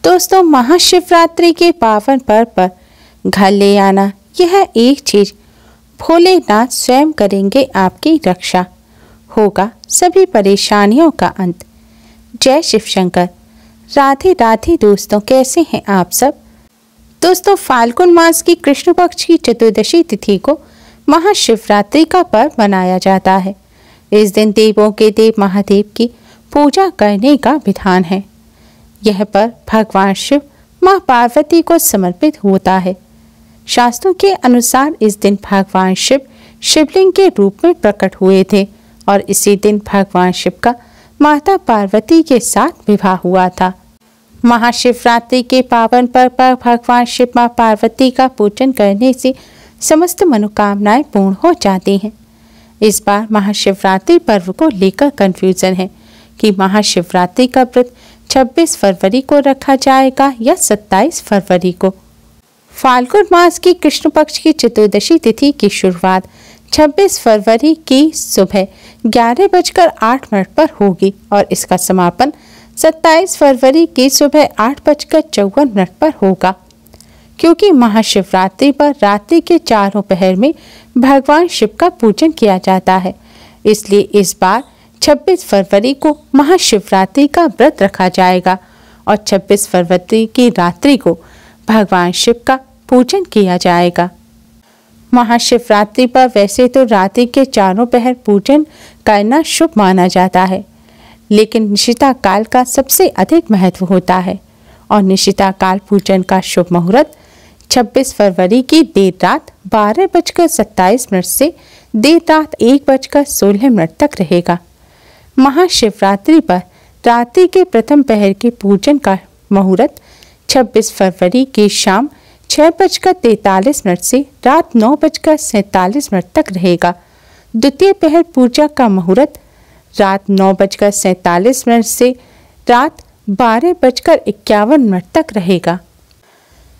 दोस्तों, महाशिवरात्रि के पावन पर्व पर घर ले आना यह एक चीज, भोलेनाथ स्वयं करेंगे आपकी रक्षा, होगा सभी परेशानियों का अंत। जय शिव शंकर। राधे राधे दोस्तों, कैसे हैं आप सब। दोस्तों, फाल्गुन मास की कृष्ण पक्ष की चतुर्दशी तिथि को महाशिवरात्रि का पर्व मनाया जाता है। इस दिन देवों के देव महादेव की पूजा करने का विधान है। यह पर्व भगवान शिव मां पार्वती को समर्पित होता है। शास्त्रों के अनुसार इस दिन भगवान शिव शिवलिंग के रूप में प्रकट हुए थे और इसी दिन भगवान शिव का माता पार्वती के साथ विवाह हुआ था। महाशिवरात्रि के पावन पर्व पर भगवान शिव मां पार्वती का पूजन करने से समस्त मनोकामनाएं पूर्ण हो जाती हैं। इस बार महाशिवरात्रि पर्व को लेकर कंफ्यूजन है कि महाशिवरात्रि का व्रत 26 फरवरी को रखा जाएगा या 27 फरवरी को। फाल्गुन मास की कृष्ण पक्ष की चतुर्दशी तिथि की शुरुआत 26 फरवरी की सुबह 11:08 पर होगी और इसका समापन 27 फरवरी की सुबह 8:54 पर होगा। क्योंकि महाशिवरात्रि पर रात्रि के चारों पहर में भगवान शिव का पूजन किया जाता है, इसलिए इस बार 26 फरवरी को महाशिवरात्रि का व्रत रखा जाएगा और 26 फरवरी की रात्रि को भगवान शिव का पूजन किया जाएगा। महाशिवरात्रि पर वैसे तो रात्रि के चारों पहर पूजन करना शुभ माना जाता है, लेकिन निशिता काल का सबसे अधिक महत्व होता है और निशिता काल पूजन का शुभ मुहूर्त 26 फरवरी की देर रात 12:27 से देर रात 1:16 तक रहेगा। महाशिवरात्रि पर रात्रि के प्रथम पहर के पूजन का मुहूर्त 26 फरवरी की शाम 6:43 से रात 9:47 तक रहेगा। द्वितीय पहर पूजा का मुहूर्त रात 9:47 से रात 12:51 तक रहेगा।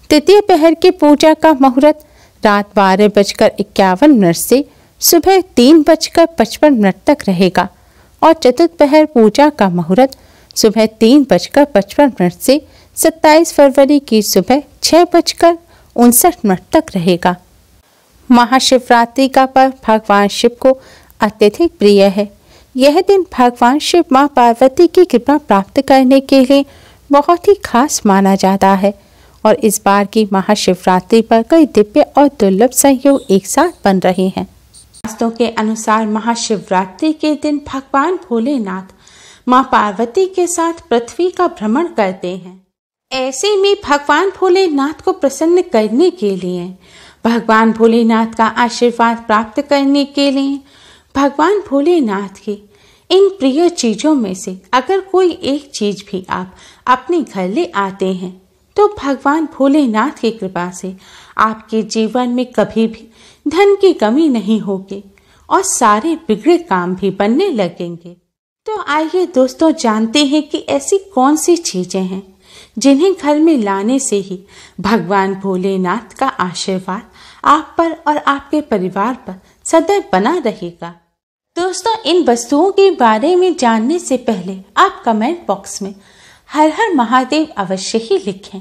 तृतीय पहर की पूजा का मुहूर्त रात 12:51 से सुबह 3:55 तक रहेगा और चतुर्थ पहर पूजा का मुहूर्त सुबह 3:55 से 27 फरवरी की सुबह 6:59 तक रहेगा। महाशिवरात्रि का पर्व भगवान शिव को अत्यधिक प्रिय है। यह दिन भगवान शिव मां पार्वती की कृपा प्राप्त करने के लिए बहुत ही खास माना जाता है और इस बार की महाशिवरात्रि पर कई दिव्य और दुर्लभ संयोग एक साथ बन रहे हैं। शास्त्रों के अनुसार महाशिवरात्रि के दिन भगवान भोलेनाथ मां पार्वती के साथ पृथ्वी का भ्रमण करते हैं। ऐसे में भगवान भोलेनाथ को प्रसन्न करने के लिए, भगवान भोलेनाथ का आशीर्वाद प्राप्त करने के लिए, भगवान भोलेनाथ की इन प्रिय चीजों में से अगर कोई एक चीज भी आप अपने घर ले आते हैं तो भगवान भोलेनाथ की कृपा से आपके जीवन में कभी भी धन की कमी नहीं होगी और सारे बिगड़े काम भी बनने लगेंगे। तो आइए दोस्तों, जानते हैं कि ऐसी कौन सी चीजें हैं जिन्हें घर में लाने से ही भगवान भोलेनाथ का आशीर्वाद आप पर और आपके परिवार पर सदैव बना रहेगा। दोस्तों, इन वस्तुओं के बारे में जानने से पहले आप कमेंट बॉक्स में हर हर महादेव अवश्य ही लिखें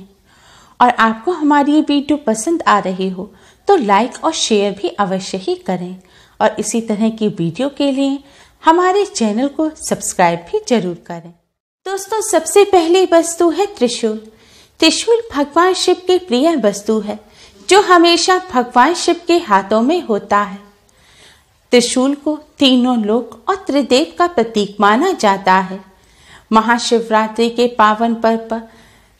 और आपको हमारी ये वीडियो पसंद आ रही हो तो लाइक और शेयर भी अवश्य ही करें और इसी तरह की वीडियो के लिए हमारे चैनल को सब्सक्राइब भी जरूर करें। दोस्तों, सबसे पहली वस्तु है त्रिशूल। त्रिशूल भगवान शिव की प्रिय वस्तु है जो हमेशा भगवान शिव के हाथों में होता है। त्रिशूल को तीनों लोक और त्रिदेव का प्रतीक माना जाता है। महाशिवरात्रि के पावन पर्व पर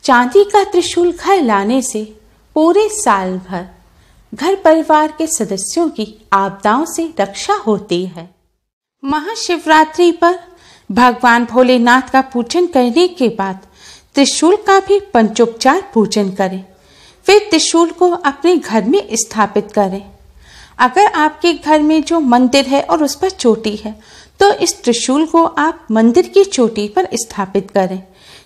चांदी का त्रिशूल घर लाने से पूरे साल भर घर परिवार के सदस्यों की आपदाओं से रक्षा होती है। महाशिवरात्रि पर भगवान भोलेनाथ का पूजन करने के बाद त्रिशूल का भी पंचोपचार पूजन करें। फिर त्रिशूल को अपने घर में स्थापित करें। अगर आपके घर में जो मंदिर है और उस पर चोटी है तो इस त्रिशूल को आप मंदिर की चोटी पर स्थापित करें,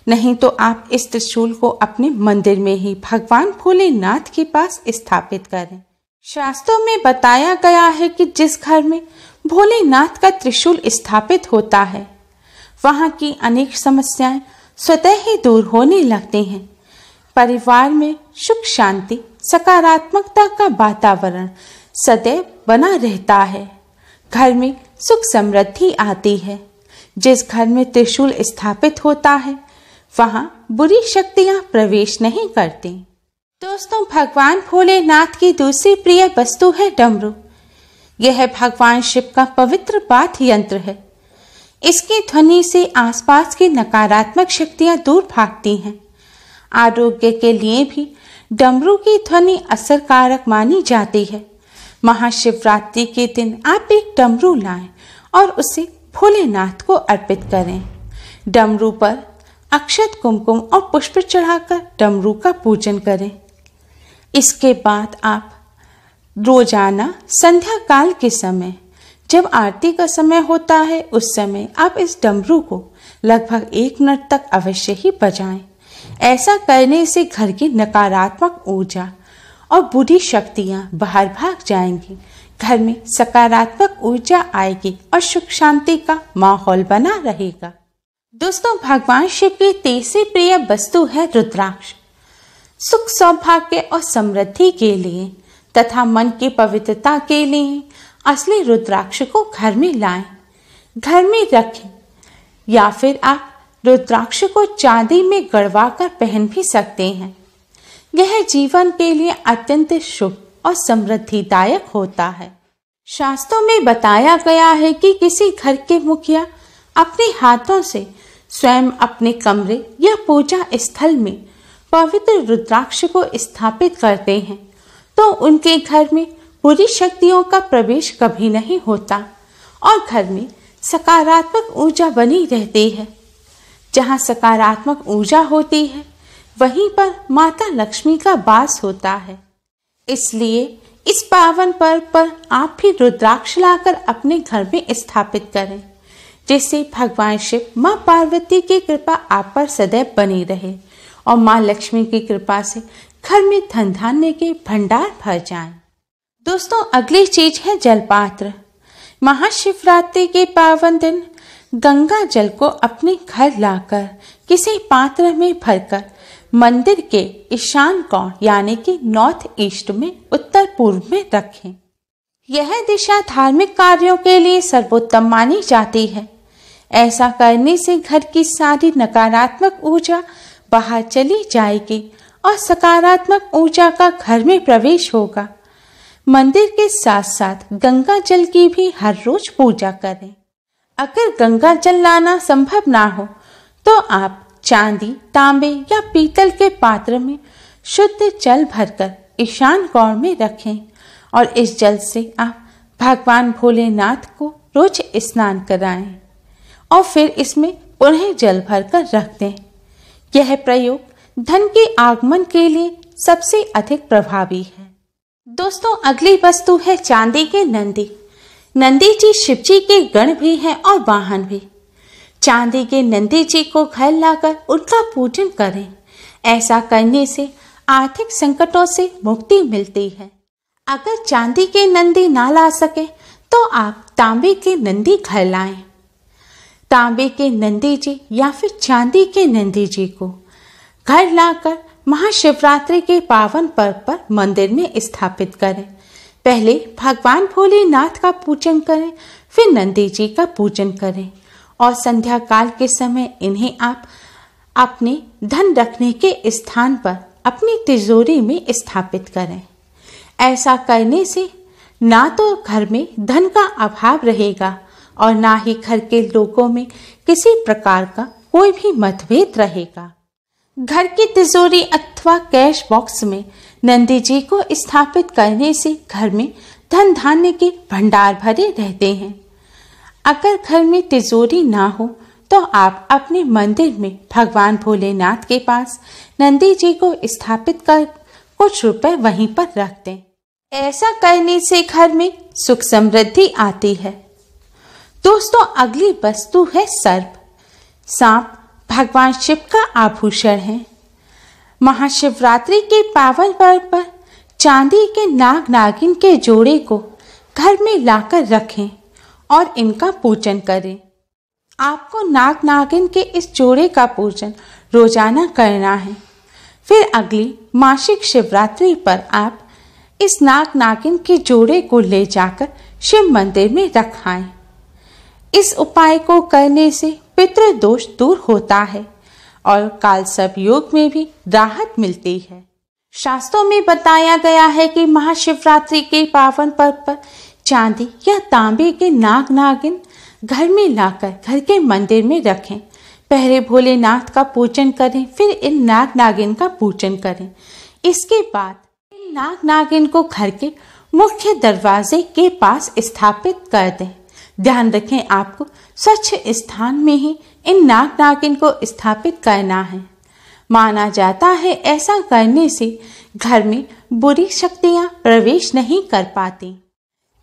नहीं तो आप इस त्रिशूल को अपने मंदिर में ही भगवान भोलेनाथ के पास स्थापित करें। शास्त्रों में बताया गया है कि जिस घर में भोलेनाथ का त्रिशूल स्थापित होता है वहां की अनेक समस्याएं स्वतः ही दूर होने लगती हैं। परिवार में सुख शांति सकारात्मकता का वातावरण सदैव बना रहता है। घर में सुख समृद्धि आती है। जिस घर में त्रिशूल स्थापित होता है वहां बुरी शक्तियां प्रवेश नहीं करती। दोस्तों, भगवान भोलेनाथ की दूसरी प्रिय वस्तु है डमरू। यह भगवान शिव का पवित्र वाद्य यंत्र है। इसकी ध्वनि से आसपास की नकारात्मक शक्तियां दूर भागती हैं। आरोग्य के लिए भी डमरू की ध्वनि असरकारक मानी जाती है। महाशिवरात्रि के दिन आप एक डमरू लाएं और उसे भोलेनाथ को अर्पित करें। डमरू पर अक्षत, कुमकुम और पुष्प चढ़ाकर डमरू का पूजन करें। इसके बाद आप रोजाना संध्या काल के समय, जब आरती का समय होता है, उस समय आप इस डमरू को लगभग 1 मिनट तक अवश्य ही बजाएं। ऐसा करने से घर की नकारात्मक ऊर्जा और बुरी शक्तियां बाहर भाग जाएंगी। घर में सकारात्मक ऊर्जा आएगी और सुख शांति का माहौल बना रहेगा। दोस्तों, भगवान शिव की तीसरी प्रिय वस्तु है रुद्राक्ष। सुख, सौभाग्य और समृद्धि के लिए तथा मन की पवित्रता के लिए असली रुद्राक्ष को घर में लाएं, घर में रखें, या फिर आप रुद्राक्ष को चांदी में गड़वा कर पहन भी सकते हैं। यह जीवन के लिए अत्यंत शुभ और समृद्धिदायक होता है। शास्त्रों में बताया गया है कि किसी घर के मुखिया अपने हाथों से स्वयं अपने कमरे या पूजा स्थल में पवित्र रुद्राक्ष को स्थापित करते हैं तो उनके घर में बुरी शक्तियों का प्रवेश कभी नहीं होता और घर में सकारात्मक ऊर्जा बनी रहती है। जहाँ सकारात्मक ऊर्जा होती है वहीं पर माता लक्ष्मी का वास होता है। इसलिए इस पावन पर्व पर आप भी रुद्राक्ष लाकर अपने घर में स्थापित करें, जिससे भगवान शिव, माँ पार्वती की कृपा आप पर सदैव बनी रहे और माँ लक्ष्मी की कृपा से घर में धन धान्य के भंडार भर जाएं। दोस्तों, अगली चीज है जलपात्र। महाशिवरात्रि के पावन दिन गंगा जल को अपने घर लाकर किसी पात्र में भरकर मंदिर के ईशान कोण यानी कि नॉर्थ ईस्ट में, उत्तर पूर्व में रखें। यह दिशा धार्मिक कार्यों के लिए सर्वोत्तम मानी जाती है। ऐसा करने से घर की सारी नकारात्मक ऊर्जा बाहर चली जाएगी और सकारात्मक ऊर्जा का घर में प्रवेश होगा। मंदिर के साथ साथ गंगा जल की भी हर रोज पूजा करें। अगर गंगा जल लाना संभव ना हो तो आप चांदी, तांबे या पीतल के पात्र में शुद्ध जल भरकर ईशान कोण में रखें और इस जल से आप भगवान भोलेनाथ को रोज स्नान कराएं और फिर इसमें पुनः जल भरकर रख दें। यह प्रयोग धन के आगमन के लिए सबसे अधिक प्रभावी है। दोस्तों, अगली वस्तु है चांदी के नंदी। नंदी जी शिव जी के गण भी हैं और वाहन भी। चांदी के नंदी जी को घर लाकर उनका पूजन करें। ऐसा करने से आर्थिक संकटों से मुक्ति मिलती है। अगर चांदी के नंदी ना ला सके तो आप तांबे के नंदी घर लाएं। तांबे के नंदी जी या फिर चांदी के नंदी जी को घर लाकर महाशिवरात्रि के पावन पर्व पर मंदिर में स्थापित करें। पहले भगवान भोलेनाथ का पूजन करें, फिर नंदी जी का पूजन करें और संध्या काल के समय इन्हें आप अपने धन रखने के स्थान पर अपनी तिजोरी में स्थापित करें। ऐसा करने से ना तो घर में धन का अभाव रहेगा और ना ही घर के लोगों में किसी प्रकार का कोई भी मतभेद रहेगा। घर की तिजोरी अथवा कैश बॉक्स में नंदी जी को स्थापित करने से घर में धन धान्य के भंडार भरे रहते हैं। अगर घर में तिजोरी ना हो तो आप अपने मंदिर में भगवान भोलेनाथ के पास नंदी जी को स्थापित कर कुछ रुपए वहीं पर रख दें। ऐसा करने से घर में सुख समृद्धि आती है। दोस्तों, अगली वस्तु है सर्प। सांप भगवान शिव का आभूषण है। महाशिवरात्रि के पावन पर्व पर चांदी के नाग नागिन के जोड़े को घर में लाकर रखें और इनका पूजन करें। आपको नाग नागिन के इस जोड़े का पूजन रोजाना करना है। फिर अगली मासिक शिवरात्रि पर आप इस नाग नागिन के जोड़े को ले जाकर शिव मंदिर में रखाएं। इस उपाय को करने से पितृदोष दूर होता है और कालसर्प योग में भी राहत मिलती है। शास्त्रों में बताया गया है कि महाशिवरात्रि के पावन पर्व पर चांदी या तांबे के नाग नागिन घर में लाकर घर के मंदिर में रखें। पहले भोलेनाथ का पूजन करें, फिर इन नाग नागिन का पूजन करें। इसके बाद इन नाग नागिन को घर के मुख्य दरवाजे के पास स्थापित कर दें। ध्यान रखें, आपको स्वच्छ स्थान में ही इन नाग नागिन को स्थापित करना है। माना जाता है ऐसा करने से घर में बुरी शक्तियां प्रवेश नहीं कर पाती,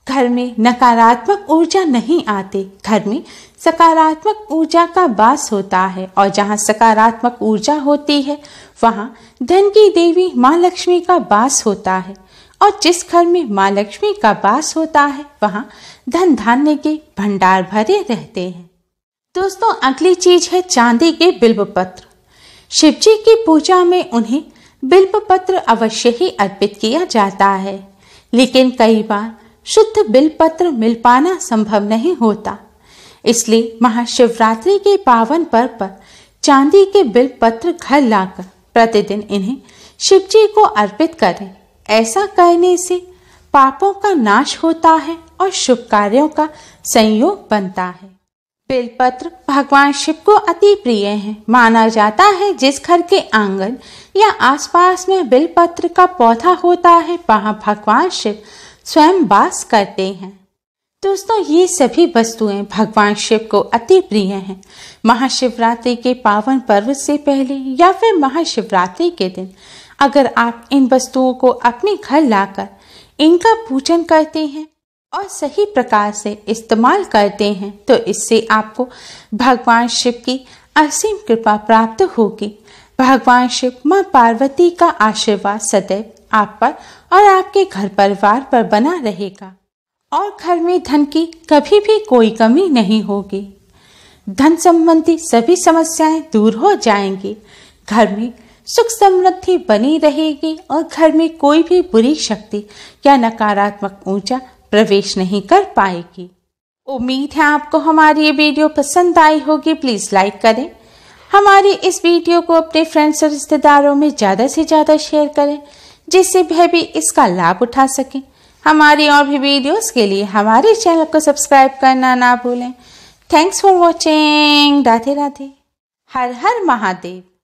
घर में नकारात्मक ऊर्जा नहीं आती, घर में सकारात्मक ऊर्जा का वास होता है और जहाँ सकारात्मक ऊर्जा होती है वहाँ धन की देवी माँ लक्ष्मी का वास होता है और जिस घर में माँ लक्ष्मी का वास होता है वहाँ धन धान्य के भंडार भरे रहते हैं। दोस्तों, अगली चीज है चांदी के बिल्व पत्र। शिव जी की पूजा में उन्हें बिल्व पत्र अवश्य ही अर्पित किया जाता है, लेकिन कई बार शुद्ध बिल्व पत्र मिल पाना संभव नहीं होता। इसलिए महाशिवरात्रि के पावन पर्व पर चांदी के बिल्व पत्र घर लाकर प्रतिदिन इन्हें शिव जी को अर्पित करें। ऐसा करने से पापों का नाश होता है और शुभ कार्यों का संयोग बनता है। बेलपत्र भगवान शिव को अति प्रिय है। माना जाता है जिस घर के आंगन या आसपास में बेलपत्र का पौधा होता है वहां भगवान शिव स्वयं वास करते हैं। दोस्तों, ये सभी वस्तुएं भगवान शिव को अति प्रिय हैं। महाशिवरात्रि के पावन पर्व से पहले या फिर महाशिवरात्रि के दिन अगर आप इन वस्तुओं को अपने घर लाकर इनका पूजन करते हैं और सही प्रकार से इस्तेमाल करते हैं तो इससे आपको भगवान शिव की असीम कृपा प्राप्त होगी। भगवान शिव मां पार्वती का आशीर्वाद सदैव आप पर और आपके घर परिवार पर बना रहेगा और घर में धन की कभी भी कोई कमी नहीं होगी। धन संबंधी सभी समस्याएं दूर हो जाएंगी, घर में सुख समृद्धि बनी रहेगी और घर में कोई भी बुरी शक्ति या नकारात्मक ऊर्जा प्रवेश नहीं कर पाएगी। उम्मीद है आपको हमारी ये वीडियो पसंद आई होगी। प्लीज लाइक करें, हमारी इस वीडियो को अपने फ्रेंड्स और रिश्तेदारों में ज़्यादा से ज़्यादा शेयर करें जिससे वह भी इसका लाभ उठा सकें। हमारी और भी वीडियोस के लिए हमारे चैनल को सब्सक्राइब करना ना भूलें। Thanks for watching. Radhe Radhe. Her her Mahadev.